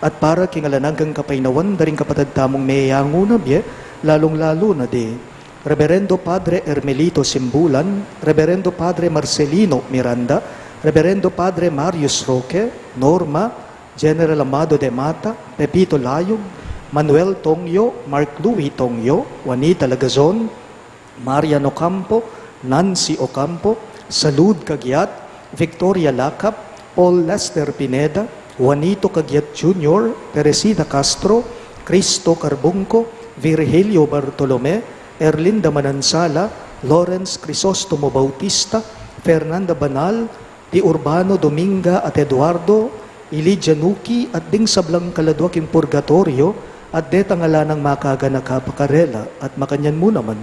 At para king alanagang kapainawan, daring kapatagtamong mayayango na biye, lalong-lalo na di, Reverendo Padre Ermelito Simbulan, Reverendo Padre Marcelino Miranda, Reverendo Padre Marius Roque, Norma, General Amado de Mata, Pepito Layog, Manuel Tongyo, Mark Louis Tongyo, Juanita Lagazon, Marian Ocampo, Nancy Ocampo, Salud Cagiat, Victoria Lacap, Paul Lester Pineda, Juanito Cagiat Jr., Teresita Castro, Cristo Carbunco, Virgilio Bartolome, Erlinda Manansala, Lawrence Crisostomo Bautista, Fernanda Banal, Di Urbano Dominga at Eduardo, Elijah Nuki at ding sablang kaladwaking purgatorio at detangala ng makaganakapakarela at makanyan mo naman.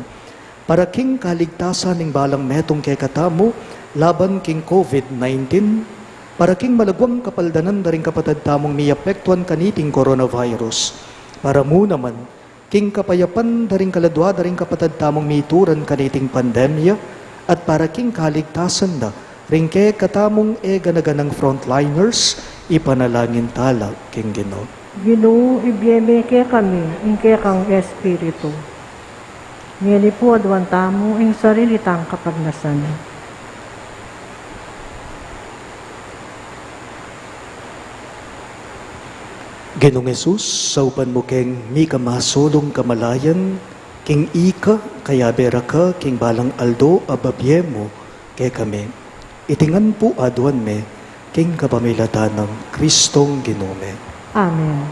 Para king kaligtasan ng balang metong kay katamo, laban king COVID-19, para king malagwang kapaldanan na rin kapatadtamong miyapektuan kaniting coronavirus. Para mo naman, king kapayapan na rin kaladwa na rin kapatadtamong mituran kaniting pandemya, at para king kaligtasan na rin kay katamong ganaganang frontliners, ipanalangin tala king Ginoo. Ginoo, ibiyeme ke kami, ingke kang Espiritu. Ngeni po adwan tamo, ing sarili tang kapagnasan. Ginong Yesus, sa upan mo keng mi kamasulong kamalayan, king ika, kaya bera ka, king balang aldo, ababye mo, kay kami. Itingan po adwan me, king kapamilatan ng Kristong Ginome. Amen.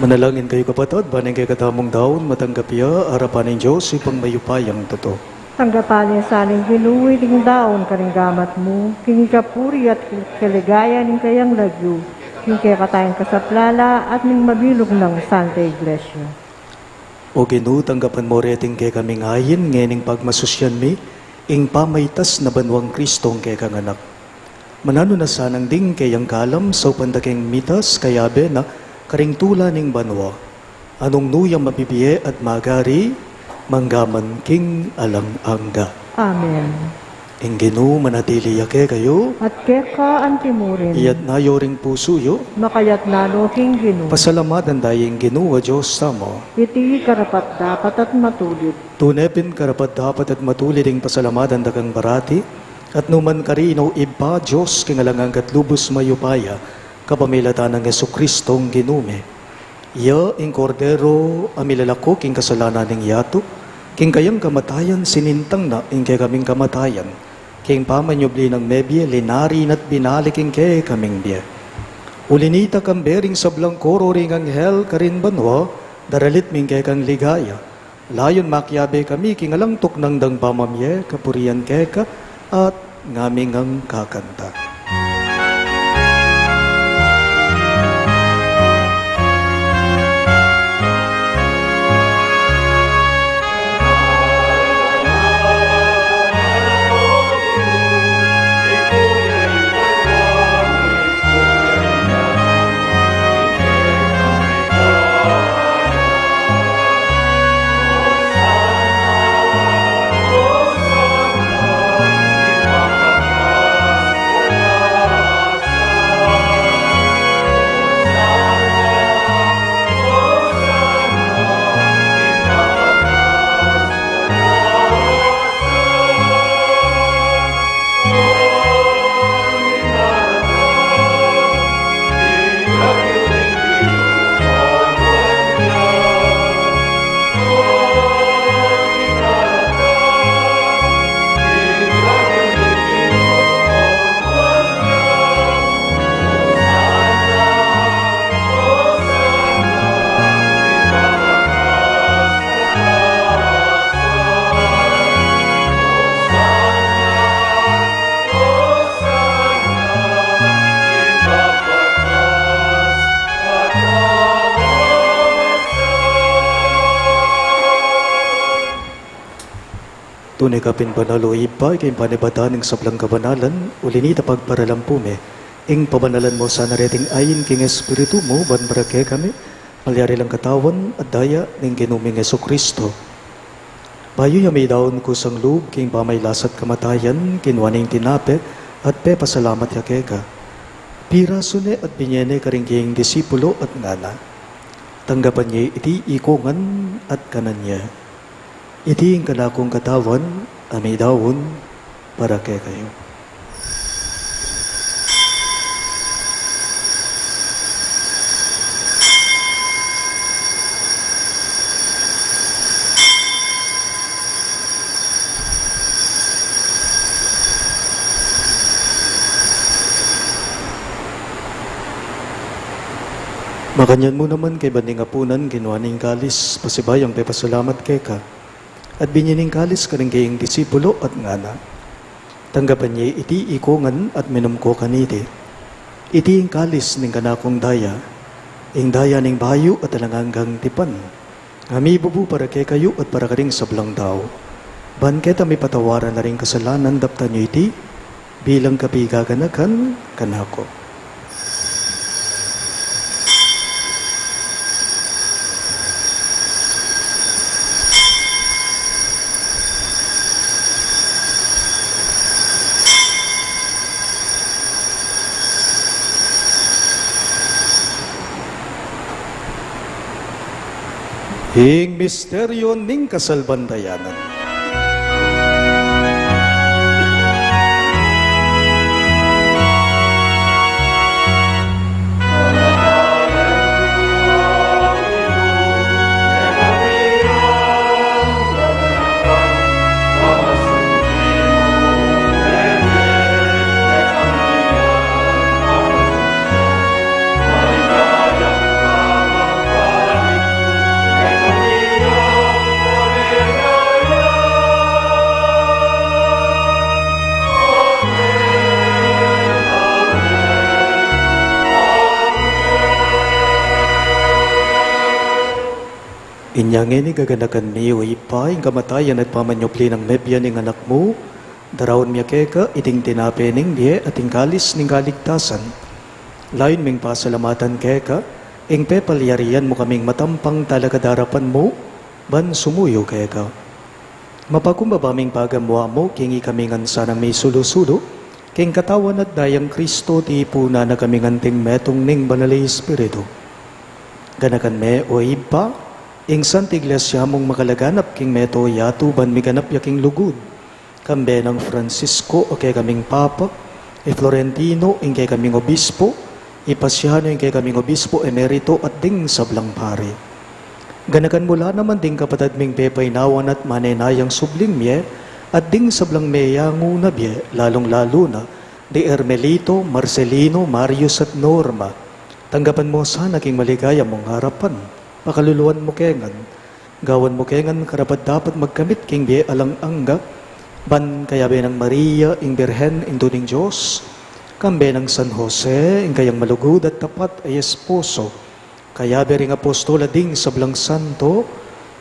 Manalangin kayo kapatid, baning kay katamong daon, matanggapya, arapan ng Diyos, ipang mayupayang totoo. Tanggapan sa aning ginuwi ding daon karinggamat mo, king ikapuri at kaligaya ning kayang lagyo, king kaya katayang kasaplala at ning mabilog ng Santa Iglesia. O Ginoo, tanggapan mo reting kay kaming ayin, ngening pagmasusyan mi, ing pamaytas na banwang Kristong kay kanganak. Manano na sanang ding kayang kalam, sa upandaking mitas, kayabe na, karing tula ning banwa, anong nuyang mabibiye at magari, manggaman king alang angga. Amen. Ing Ginoo manatili yake kayo, At keka antimurin, iyat nayo ring puso yo, makayat nalo king Ginoo. pasalamatan dayeng Ginoo a Diyos tamo. Iti karapat dapat at matulit. Tunepin karapat dapat at matulid ing pasalamatan dagang barati, at numan karino iba Diyos kingalangang katlubos mayupaya, kapamilatan ng Jesukristong Ginume. Iya ing kordero amilalako king kasalanan ning yato, king kayang kamatayan sinintang na ing kay kaming kamatayan, king pamanyobli ng mebye linarin at binalik ing kay kaming biye. Ulinita kang bering sablang koro ring anghel karin banwa, daralit ming kay kang ligaya. Layon makyabe kami king alangtok ng dang pamamye, kapurian keka, at ngaming ang kakanta. tunay kapin banalo ipa, kay panibadaning sablang kabanalan, ulinita pagparalampume, ing pabanalan mo sa nareting ayin king Espiritu mo, banbarake kami, malyari lang katawan at daya ng ginuming Yeso Kristo. Bayo yamay daon ko sang lug, king pamaylasat kamatayan, kinwaning tinape, at pasalamat yakeka. Pirasune at binyene karing king disipulo at ngana. Tanggapan niya iti ikungan at kanan niya. Iti ang kanakong katawan, amay daon, para kay kayo. Makanyan mo naman kay baning apunan, ginuaning kalis, pasibayang pasalamat kay ka. At binyining kalis ka rin kayong disipulo at ngana. Tanggapan niya iti ikungan at minumko kaniti. Iti ang kalis ning kanakong daya, ing daya ning bayo at alanganggang tipan. Ngami bubu para kay kayo at para karing sablang daw. Ban keta may patawaran na rin kasalanan dapta niyo iti, bilang kapigaganakan kanako. Hing misteryo ning kasalbandayanan. Inyangin ni gaganakan niyo ipa, yung kamatayan at pamanyopli ng mebya ng anak mo, darawon miya keka, iting tinape ning diye at kalis ning kaligtasan. Layon ming pasalamatan keka, ing pepalyarian mo kaming matampang talakadarapan mo, ban sumuyo keka. Mapakumbabaming pagamwa mo, kingi kamingan sanang may sulusulo, king katawan at dayang Kristo ti puna na kaminganting metong ning banalay Espiritu. Ganakan me o ipa, ing Sant Iglesia mong makalaganap king meto yato ban miganap yaking lugod. Kambe ng Francisco o kay kaming Papa, Florentino ing kay kaming Obispo, Ipasiano ing kay kaming Obispo Emerito at ding sablang pari. Ganakan mula naman ding kapatad ming pepay nawan at manenayang subling miye at ding sablang meyangu na biye, lalong-lalo na di Ermelito, Marcelino, Marius at Norma. Tanggapan mo sa naging maligaya mong harapan. Makaluluan mo kengan, gawan mo kengan karapat dapat magkamit king biye alang angga, ban kaya ng Maria, ing Birhen, ing Duning Diyos, kambe ng San Jose, ing kayang malugod at tapat ay esposo, kaya bering apostola ding sablang santo,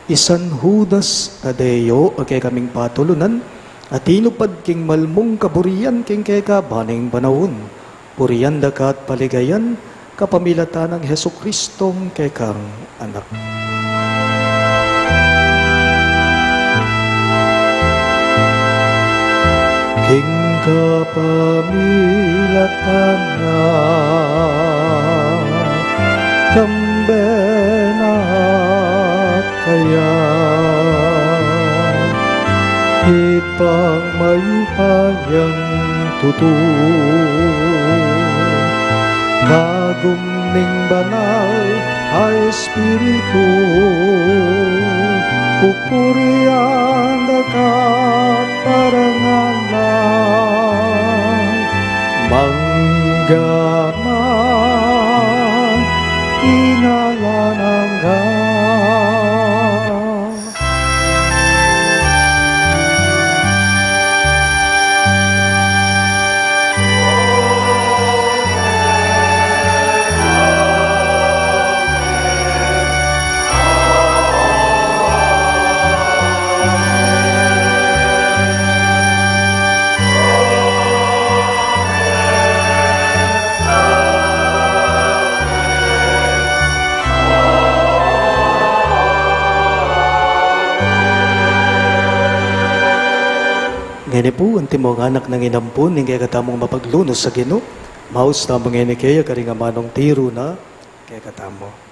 isan Judas Tadeo, kay kaming patulunan, at inupad king malmong kaburian king keka baning panahon, purian dakat paligayan, kapamilatan ng Heso Kristong kekang anak. King kapamilatan na kambenat kaya ipang mayupayang tutup Kagumning banal ay Espiritu, pupurian dakat parangalan, manggaman, inalananggan. Ngani po, ang timong anak ng inampun, hindi kaya katamong mapaglunos sa Ginoo. Maus tamang ngani kaya karinga manong tiro na kaya katamo.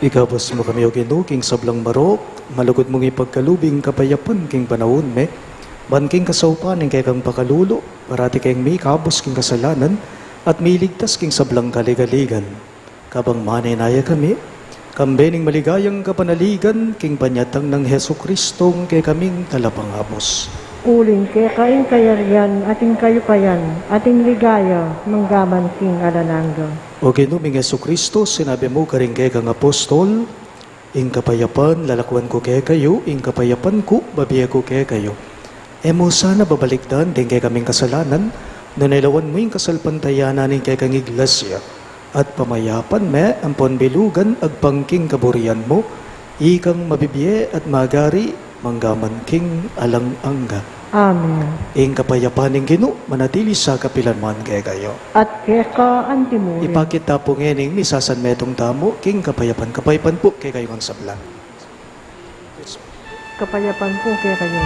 Ikabos mo kami o Ginoo king sablang marok, malugod mong ipagkalubing kapayapan king panahon me, ban king kasaupanin kay kang pakalulo, parati kayong may kabos king kasalanan, at may ligtas king sablang kaligaligan. Kabang manay-naya kami, kambening maligayang kapanaligan king panyatang ng Heso Kristong kay kaming talapangabos. Uling kaya kaing kayarian, ating kayupayan, ating ligaya, manggaman king alanangga. O Ginoong Heso Kristo, sinabi mo karing kay kang apostol, ing kapayapan, lalakwan ko kay kayo, ing kapayapan ko, babiya ko kay kayo. Emo sana babalikdan, din kay kaming kasalanan, nanilawan mo yung kasalpantayanan ng kay kang iglesia, at pamayapan me, ang ponbilugan, agpangking kaburian mo, ikang mabibiye at magari, manggaman king alang-angga. Amen. Ing kapayapan ng Ginoo, manatili sa kapilanman kay kayo. At keka antimurin. Ipakita po ngayon ni sasan metong tamo, king kapayapan po kay kayo ang sablan. Kapayapan po kaya kayo.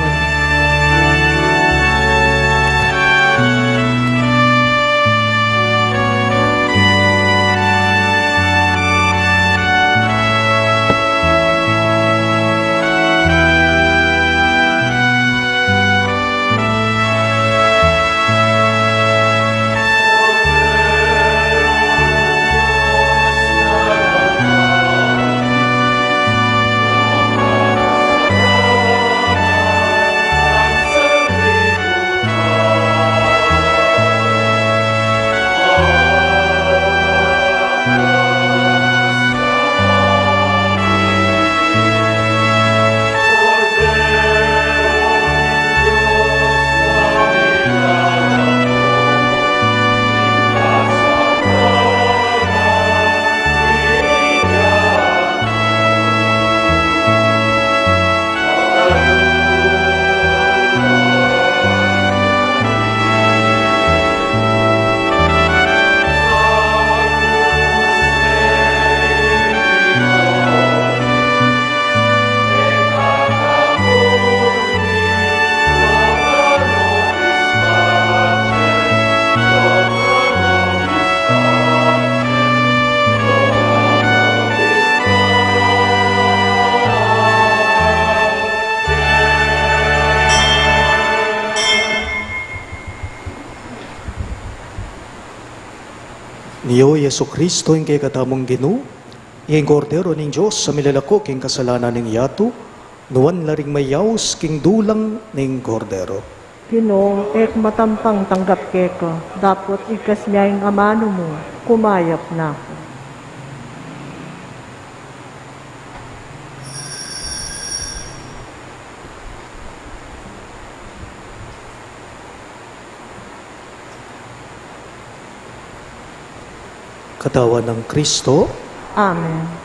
Niyo Yesu Kristo, yung kay katamong Ginoo, Ing kordero ning Diyos sa milalako king kasalanan ning yato, nuwan laring mayaws king dulang ning kordero. Ginoo, ek matampang tanggap keko, dapat ikas niya yung amano mo, kumayap na ako. Katawan ng Kristo, Amen.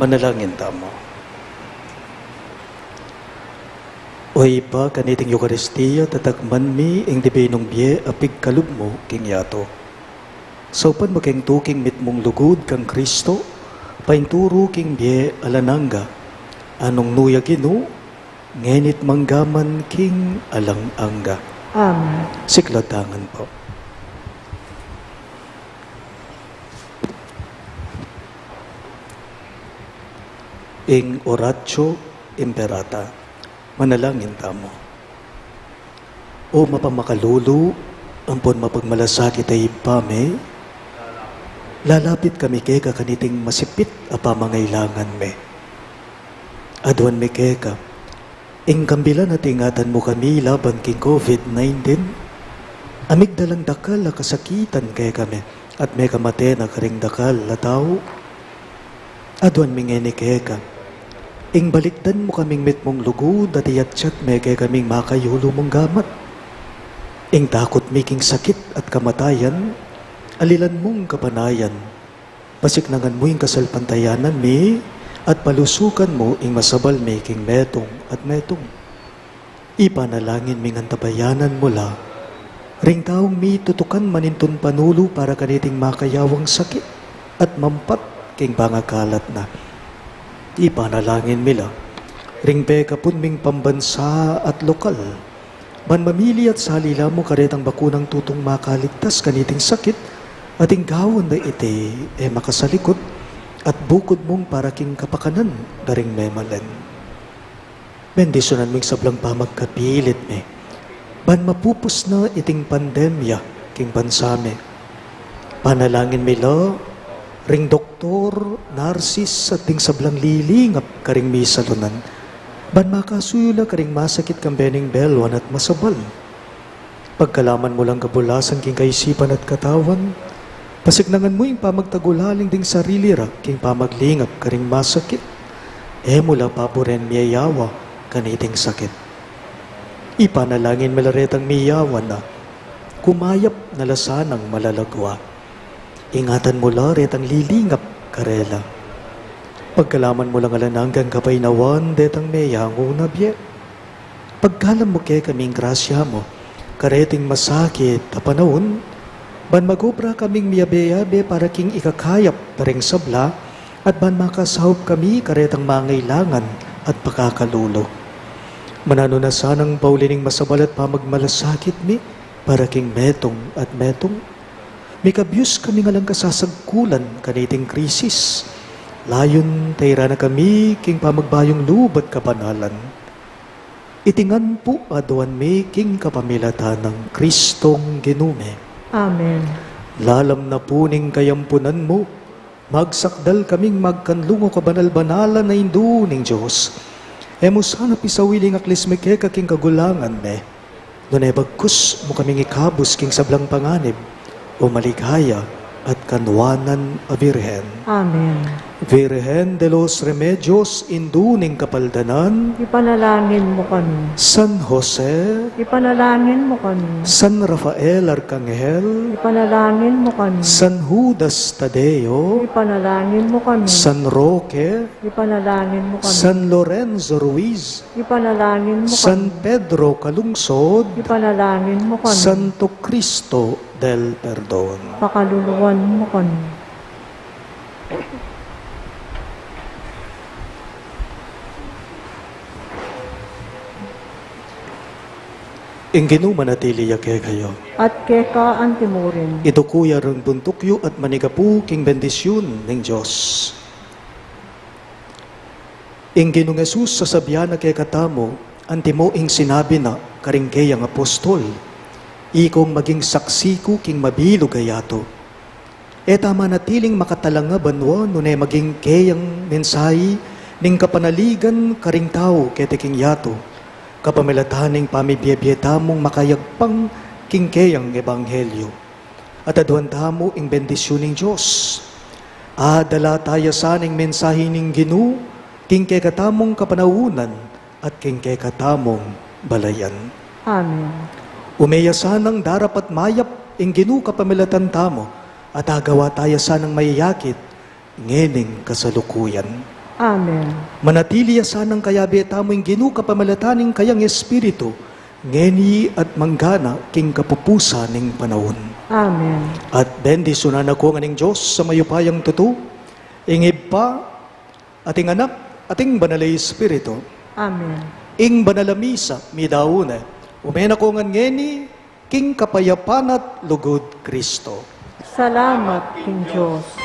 Manalangin tamo. Oy pa kaniting Eucharistia tatakman mi ing dibinong biye apig kalub mo king yato. Saupan making tuking mitmong lugod kang Kristo, painturo king biye alananga, anong nuya ginu, ngenit manggaman king alang-anga. Amen. Siklatangan po. Ing oratio imperata, manalangin tamo. O mapamakalulu, ampon mapagmalasakit ay pame, lalapit kami keka kaniting masipit a pamangailangan me. Adwan me keka, ing kambila na tingatan mo kami laban king COVID-19, amigdalang dakal na kasakitan kay kami, at may kamate na karing dakal na tao. Adwan mingeni keka, ing balikdan mo kaming mitmong lugod at iyatsyat may kay kaming makayulo mong gamat. Ing takot making sakit at kamatayan, alilan mong kapanayan. Pasiknangan mo ing kasalpantayanan mi, at palusukan mo ing masabal making metong at metong. Ipanalangin ming antabayanan mula, ring taong mi tutukan manintun panulo para kaniting makayawang sakit at mampat king pangakalat na. Ipanalangin mila, ring pekapun ming pambansa at lokal, man mamili at salila mo karetang bakunang tutong makaligtas kaniting sakit, ating gawon na iti makasalikot, at bukod mong para king kapakanan daring memalen. Bendisyonan ming sablang pamagkapilit me, ban mapupos na iting pandemya king bansame. Panalangin mila, ring doktor, narsis at ting sablang lilingap karing misalunan, ban makasuyula karing masakit kang bening belwan at masabal. Pagkalaman mo lang kabulasan king kaisipan at katawan, pasignangan mo yung pamagtagulaling ding sarili ra king pamaglingap karing masakit, mula paboren miyayawa kaniting sakit. Ipanalangin malaretang miyawa na, kumayap na lasanang malalagwa. Ingatan mo la retang lilingap karela. Pagkalaman mo lang alananggang kapaynawan detang meyango na biye. Pagkalam mo kay kaming grasya mo, kareting masakit na panahon, ban magobra kaming miyabe-yabe para king ikakayap taring sabla, at ban makasahop kami karetang mangailangan at pakakalulo. Manano na sanang paulining masabal at pamagmalasakit mi, para king metong at metong. May kabyus kami nga lang kasasagkulan kaniting krisis. Layon tayra na kami king pamagbayong lubat kapanalan. Itingan po aduan mi king kapamilatan ng Kristong ginume. Amen. Lalam na puning kayampunan mo, magsakdal kaming magkanlungo kabanal-banalan na indu ning Diyos. Emo sana pisawiling aklis me keka king kagulangan me. Dunay bagkus mo kaming ikabus king sablang panganib, o maligaya at kanwanan a Birhen. Amen. Virgen de los Remedios, induning kapaldanan, Ipanalangin mo kami. San Jose, Ipanalangin mo kami. San Rafael Arcangel, Ipanalangin mo kami. San Judas Tadeo, Ipanalangin mo kami. San Roque, Ipanalangin mo kami. San Lorenzo Ruiz, Ipanalangin mo kami. San Pedro Calungsod, Ipanalangin mo kami. Santo Cristo del Perdon. Pakaluluwan mo kami. Ing ginumanatili yake kayo. At keka ang timurin. Ito kuya ring buntukyo at manigapu king bendisyon ng Diyos. Ing ginong Jesus sasabihan na kay katamo, antimo ing sinabi na karing kayang apostol, ikong maging saksi ko king mabilo gayato. Tama natiling makatalanga banwa nunay maging kayang mensahe ning kapanaligan karing tao kete king yato. Kapamilataning pamibiyebiyeta mong makayagpang kingkeyang ebanghelyo. At aduan tamo ing bendisyon ng Diyos. Dala tayo saning mensahe ning Ginu, kingkay katamong kapanaunan at kingkay katamong balayan. Amen. Umeya sanang darapat mayap ing Ginu kapamilatan tamo, at agawa tayo sanang mayayakit ngening kasalukuyan. Amen. Manatili sanang kayabi tamo'y ginu kapamalataning kayang Espiritu, ngeni at manggana king kapupusa ning panahon. Amen. At bendisyonan ako nganing Diyos sa mayupayang tutu, ingib pa, ating anak, ating banalay Espiritu, Amen. ing banalamisa midauna, umena ko nga ngeni, king kapayapan at lugod Kristo. Salamat, King Diyos.